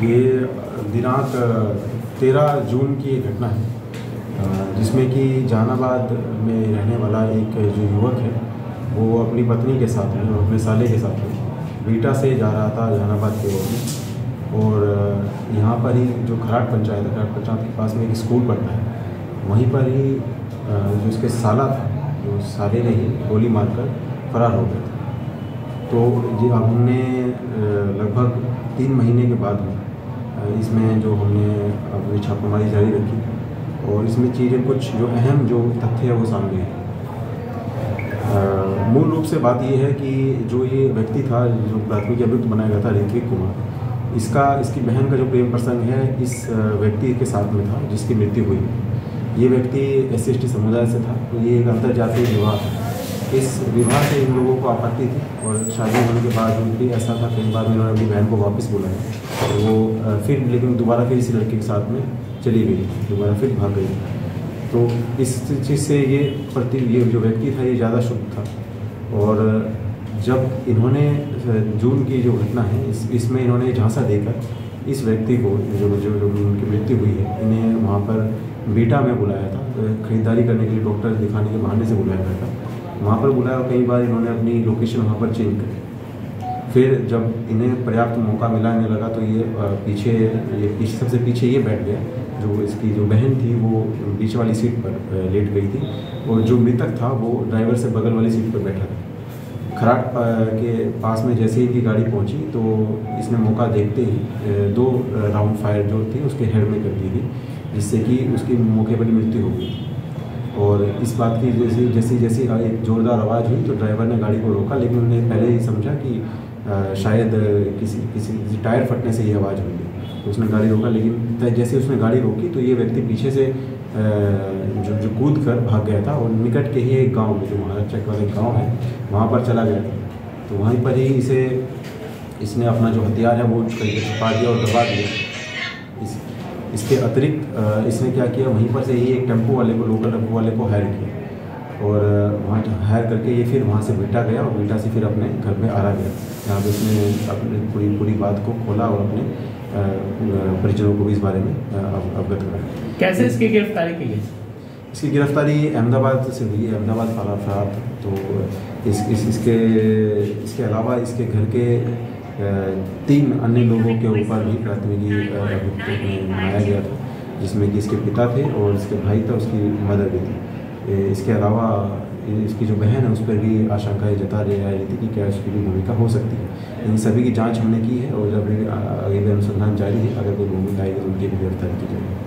ये दिनांक 13 जून की एक घटना है, जिसमें कि जहानाबाद में रहने वाला एक जो युवक है वो अपनी पत्नी के साथ में और अपने साले के साथ में बीटा से जा रहा था जहानाबाद की ओर में। और यहाँ पर ही जो खराट पंचायत है, खराट पंचायत के पास में एक स्कूल पड़ता है, वहीं पर ही जो इसके साला था, जो साले ने ही गोली मारकर फरार हो गया था। तो ये हमने लगभग 3 महीने के बाद में इसमें जो हमने अपनी छापेमारी जारी रखी और इसमें चीज़ें कुछ जो अहम जो तथ्य है वो सामने आए। मूल रूप से बात ये है कि जो ये व्यक्ति था, जो प्राथमिक अभियुक्त बनाया गया था ऋत्विक कुमार, इसकी बहन का जो प्रेम प्रसंग है इस व्यक्ति के साथ में था जिसकी मृत्यु हुई। ये व्यक्ति SC/ST समुदाय से था, तो ये एक अंतर्जातीय विवाह था। इस विवाह से इन लोगों को आपत्ति थी और शादी होने के बाद भी ऐसा था, कई बार इन्होंने अपनी बहन को वापस बुलाया और वो फिर लेकिन दोबारा फिर इसी लड़के के साथ में चली गई, दोबारा फिर भाग गई। तो इस चीज़ से ये जो व्यक्ति था ये ज़्यादा शुद्ध था। और जब इन्होंने जून की जो घटना है इसमें इन्होंने झांसा देकर इस व्यक्ति को जो उनकी मृत्यु हुई है, इन्हें वहाँ पर बीटा में बुलाया था, खरीदारी करने के लिए डॉक्टर दिखाने के बहाने से बुलाया गया था। वहाँ पर बुलाया और कई बार इन्होंने अपनी लोकेशन वहाँ पर चेंज करी। फिर जब इन्हें पर्याप्त मौका मिलाने लगा तो ये सबसे पीछे ये बैठ गया। जो इसकी जो बहन थी वो पीछे वाली सीट पर लेट गई थी और जो मृतक था वो ड्राइवर से बगल वाली सीट पर बैठा था। खराट के पास में जैसे ही की गाड़ी पहुंची तो इसने मौका देखते ही 2 राउंड फायर जो थी उसके हेड में कर दी थी, जिससे कि उसकी मौके पर मृत्यु हो गई। और इस बात की जैसी एक ज़ोरदार आवाज़ हुई तो ड्राइवर ने गाड़ी को रोका, लेकिन उन्होंने पहले ही समझा कि शायद किसी टायर फटने से ये आवाज़ हुई है, तो उसने गाड़ी रोका। लेकिन जैसे उसने गाड़ी रोकी तो ये व्यक्ति पीछे से जो कूद कर भाग गया था और निकट के ही एक गांव में, जो महाराष्ट्र वाला गांव है, वहाँ पर चला गया था। तो वहीं पर ही इसने अपना जो हथियार है वो छुपा दिया और दबा दिया। इसके अतिरिक्त इसने क्या किया, वहीं पर से ही एक लोकल टेम्पो वाले को हायर किया और वहाँ हायर करके ये फिर वहाँ से बीटा गया और बीटा से फिर अपने घर में आरा गया, जहाँ पर उसने अपनी पूरी बात को खोला और अपने परिजनों को भी इस बारे में अवगत कराया। कैसे इसकी गिरफ्तारी की गई? इसकी गिरफ्तारी अहमदाबाद से हुई है, अहमदाबाद वाला अपराध। तो इसके अलावा इसके घर के 3 अन्य लोगों के ऊपर भी प्राथमिकी बनाया गया था, जिसमें कि इसके पिता थे और इसके भाई था, उसकी मदर भी थी। इसके अलावा इसकी जो बहन है उस पर भी आशंकाएं जता रही थी कि क्या उसकी भी भूमिका हो सकती है। इन सभी की जांच हमने की है और जब आगे भी अनुसंधान जारी है, अगर कोई भूमिका आएगी तो उनकी भी गिरफ्तारी की जाएगी।